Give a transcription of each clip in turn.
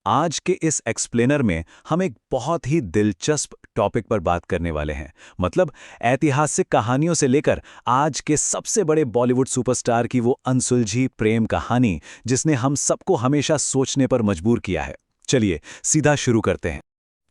आज के इस एक्सप्लेनर में हम एक बहुत ही दिलचस्प टॉपिक पर बात करने वाले हैं। मतलब ऐतिहासिक कहानियों से लेकर आज के सबसे बड़े बॉलीवुड सुपरस्टार की वो अनसुलझी प्रेम कहानी जिसने हम सबको हमेशा सोचने पर मजबूर किया है। चलिए सीधा शुरू करते हैं।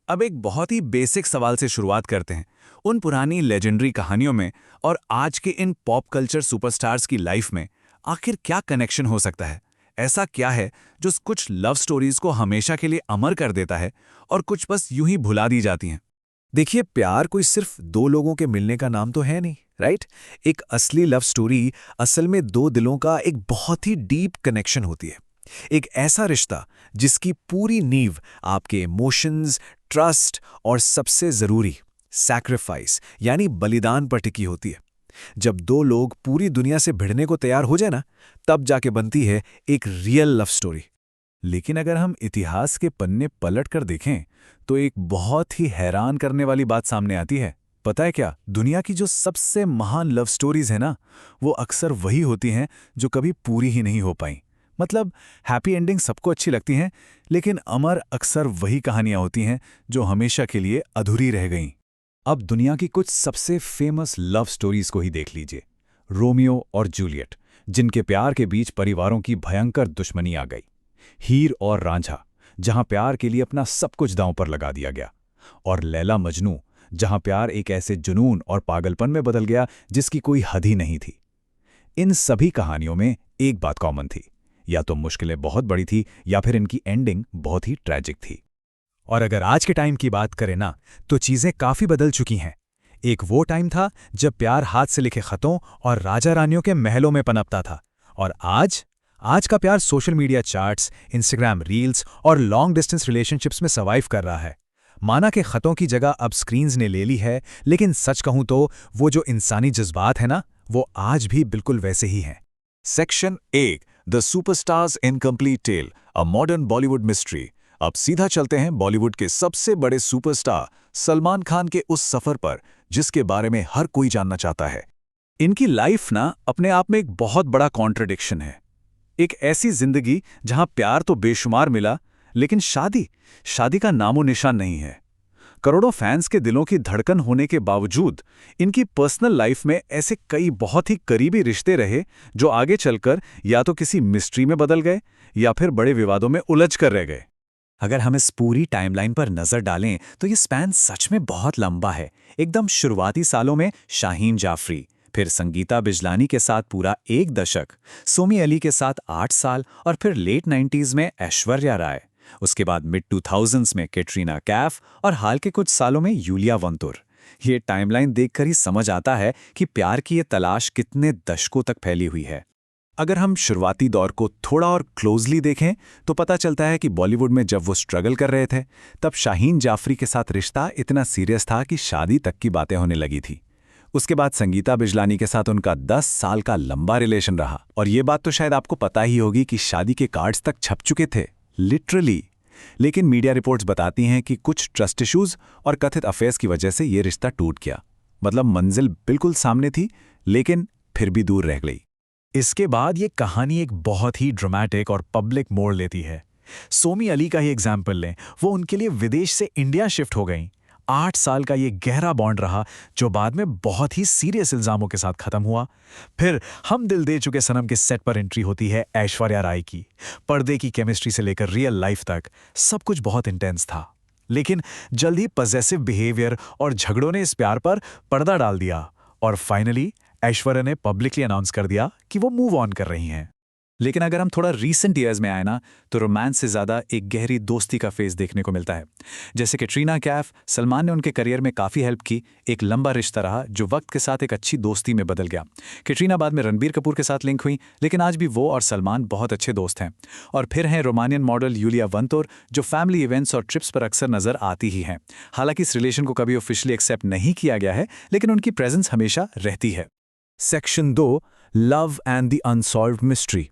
अब एक बहुत ही बेसिक सवाल से शुरुआत करते हैं। उन पुरानी लेजेंडरी कहानियों में और आज के इन पॉप कल्चर सुपरस्टार्स की लाइफ में आखिर क्या कनेक्शन हो सकता है? ऐसा क्या है जो कुछ लव स्टोरीज को हमेशा के लिए अमर कर देता है और कुछ बस यूं ही भुला दी जाती हैं? देखिए, प्यार कोई सिर्फ दो लोगों के मिलने का नाम तो है नहीं, राइट? एक असली लव स्टोरी असल में दो दिलों का एक बहुत ही डीप कनेक्शन होती है। एक ऐसा रिश्ता जिसकी पूरी नींव आपके इमोशंस, ट्रस्ट और सबसे जरूरी सैक्रिफाइस यानी बलिदान पर टिकी होती है। जब दो लोग पूरी दुनिया से भिड़ने को तैयार हो जाए ना, तब जाके बनती है एक रियल लव स्टोरी। लेकिन अगर हम इतिहास के पन्ने पलट कर देखें तो एक बहुत ही हैरान करने वाली बात सामने आती है। पता है क्या? दुनिया की जो सबसे महान लव स्टोरीज है ना, वो अक्सर वही होती हैं जो कभी पूरी ही नहीं हो पाई। मतलब हैप्पी एंडिंग सबको अच्छी लगती हैं, लेकिन अमर अक्सर वही कहानियां होती हैं जो हमेशा के लिए अधूरी रह गईं। अब दुनिया की कुछ सबसे फेमस लव स्टोरीज को ही देख लीजिए। रोमियो और जूलियट, जिनके प्यार के बीच परिवारों की भयंकर दुश्मनी आ गई। हीर और रांझा, जहां प्यार के लिए अपना सब कुछ दांव पर लगा दिया गया। और लैला मजनू, जहां प्यार एक ऐसे जुनून और पागलपन में बदल गया जिसकी कोई हद ही नहीं थी। इन सभी कहानियों में एक बात कॉमन थी, या तो मुश्किलें बहुत बड़ी थी या फिर इनकी एंडिंग बहुत ही ट्रैजिक थी। और अगर आज के टाइम की बात करें ना, तो चीजें काफी बदल चुकी हैं। एक वो टाइम था जब प्यार हाथ से लिखे खतों और राजा रानियों के महलों में पनपता था। और आज का प्यार social media charts, Instagram reels और लॉन्ग डिस्टेंस रिलेशनशिप्स में सर्वाइव कर रहा है। माना के खतों की जगह अब स्क्रीन्स ने ले ली है, लेकिन सच कहूं तो वो जो इंसानी जज्बात है ना, वो आज भी बिल्कुल वैसे ही हैं। Section 1, the superstars incomplete tale, a modern Bollywood mystery. अब सीधा चलते हैं बॉलीवुड के सबसे बड़े सुपरस्टार सलमान खान के उस सफर पर जिसके बारे में हर कोई जानना चाहता है। इनकी लाइफ ना अपने आप में एक बहुत बड़ा कॉन्ट्रडिक्शन है। एक ऐसी जिंदगी जहां प्यार तो बेशुमार मिला, लेकिन शादी का नामो निशान नहीं है। करोड़ों फैंस के दिलों की धड़कन होने के बावजूद इनकी पर्सनल लाइफ में ऐसे कई बहुत ही करीबी रिश्ते रहे जो आगे चलकर या तो किसी मिस्ट्री में बदल गए या फिर बड़े विवादों में उलझ कर रह गए। अगर हम इस पूरी टाइमलाइन पर नजर डालें तो ये स्पैन सच में बहुत लंबा है। एकदम शुरुआती सालों में शाहीन जाफरी, फिर संगीता बिजलानी के साथ पूरा एक दशक, सोमी अली के साथ 8 साल और फिर लेट 90s में ऐश्वर्या राय। उसके बाद मिड 2000s में कैटरीना कैफ और हाल के कुछ सालों में यूलिया वंतुर। ये टाइमलाइन देखकर ही समझ आता है कि प्यार की ये तलाश कितने दशकों तक फैली हुई है। अगर हम शुरुआती दौर को थोड़ा और क्लोजली देखें तो पता चलता है कि बॉलीवुड में जब वो स्ट्रगल कर रहे थे, तब शाहीन जाफरी के साथ रिश्ता इतना सीरियस था कि शादी तक की बातें होने लगी थी। उसके बाद संगीता बिजलानी के साथ उनका 10 साल का लंबा रिलेशन रहा, और ये बात तो शायद आपको पता ही होगी कि शादी के कार्ड्स तक छप चुके थे, लिटरली। लेकिन मीडिया रिपोर्ट्स बताती हैं कि कुछ ट्रस्ट इश्यूज और कथित अफेयर्स की वजह से ये रिश्ता टूट गया। मतलब मंजिल बिल्कुल सामने थी, लेकिन फिर भी दूर रह गई। इसके बाद ये कहानी एक बहुत ही ड्रामेटिक और पब्लिक मोड़ लेती है। सोमी अली का ही एग्जाम्पल लें, वो उनके लिए विदेश से इंडिया शिफ्ट हो गईं। 8 साल का ये गहरा बॉन्ड रहा जो बाद में बहुत ही सीरियस इल्जामों के साथ खत्म हुआ। फिर हम दिल दे चुके सनम के सेट पर एंट्री होती है ऐश्वर्या राय की। पर्दे की केमिस्ट्री से लेकर रियल लाइफ तक सब कुछ बहुत इंटेंस था, लेकिन जल्द ही पजेसिव बिहेवियर और झगड़ों ने इस प्यार पर पर्दा डाल दिया और फाइनली ऐश्वर्या ने पब्लिकली अनाउंस कर दिया कि वो मूव ऑन कर रही हैं। लेकिन अगर हम थोड़ा रीसेंट ईयर्स में आए ना, तो रोमांस से ज़्यादा एक गहरी दोस्ती का फेज देखने को मिलता है। जैसे कैटरीना कैफ, सलमान ने उनके करियर में काफ़ी हेल्प की। एक लंबा रिश्ता रहा जो वक्त के साथ एक अच्छी दोस्ती में बदल गया। कैटरीना बाद में रणबीर कपूर के साथ लिंक हुई, लेकिन आज भी वो और सलमान बहुत अच्छे दोस्त हैं। और फिर हैं रोमानियन मॉडल यूलिया वंतुर, जो फैमिली इवेंट्स और ट्रिप्स पर अक्सर नजर आती ही हैं। हालांकि इस रिलेशन को कभी ऑफिशियली एक्सेप्ट नहीं किया गया है, लेकिन उनकी प्रेजेंस हमेशा रहती है। Section 2, love and the unsolved mystery.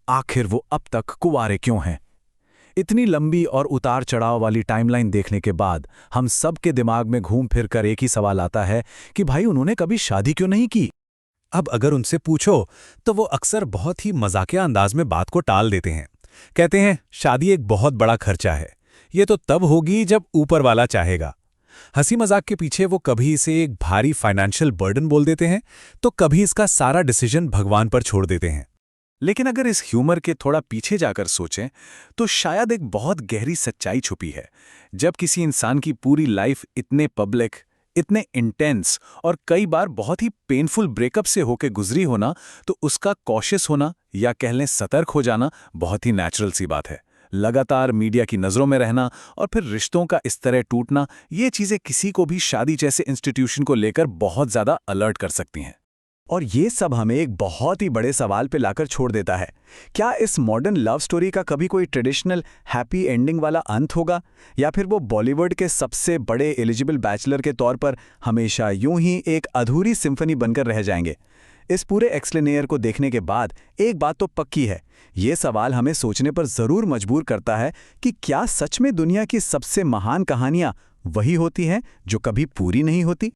आखिर वो अब तक कुंवारे क्यों हैं? इतनी लंबी और उतार चढ़ाव वाली टाइमलाइन देखने के बाद हम सब के दिमाग में घूम फिर कर एक ही सवाल आता है कि भाई उन्होंने कभी शादी क्यों नहीं की? अब अगर उनसे पूछो तो वो अक्सर बहुत ही मजाकिया अंदाज में बात को टाल देते हैं। कहते हैं शादी एक बहुत बड़ा खर्चा है, ये तो तब होगी जब ऊपर वाला चाहेगा। हंसी मजाक के पीछे वो कभी इसे एक भारी फाइनेंशियल बर्डन बोल देते हैं, तो कभी इसका सारा डिसीजन भगवान पर छोड़ देते हैं। लेकिन अगर इस ह्यूमर के थोड़ा पीछे जाकर सोचें तो शायद एक बहुत गहरी सच्चाई छुपी है। जब किसी इंसान की पूरी लाइफ इतने पब्लिक, इतने इंटेंस और कई बार बहुत ही पेनफुल ब्रेकअप से होके गुजरी होना, तो उसका कॉशियस होना या कह लें सतर्क हो जाना बहुत ही नेचुरल सी बात है। लगातार मीडिया की नज़रों में रहना और फिर रिश्तों का इस तरह टूटना, ये चीज़ें किसी को भी शादी जैसे इंस्टीट्यूशन को लेकर बहुत ज़्यादा अलर्ट कर सकती हैं। और ये सब हमें एक बहुत ही बड़े सवाल पे लाकर छोड़ देता है। क्या इस मॉडर्न लव स्टोरी का कभी कोई ट्रेडिशनल हैप्पी एंडिंग वाला अंत होगा, या फिर वो बॉलीवुड के सबसे बड़े एलिजिबल बैचलर के तौर पर हमेशा यूं ही एक अधूरी सिम्फनी बनकर रह जाएंगे? इस पूरे एक्सप्लेनेयर को देखने के बाद एक बात तो पक्की है, ये सवाल हमें सोचने पर ज़रूर मजबूर करता है कि क्या सच में दुनिया की सबसे महान कहानियां वही होती हैं जो कभी पूरी नहीं होती?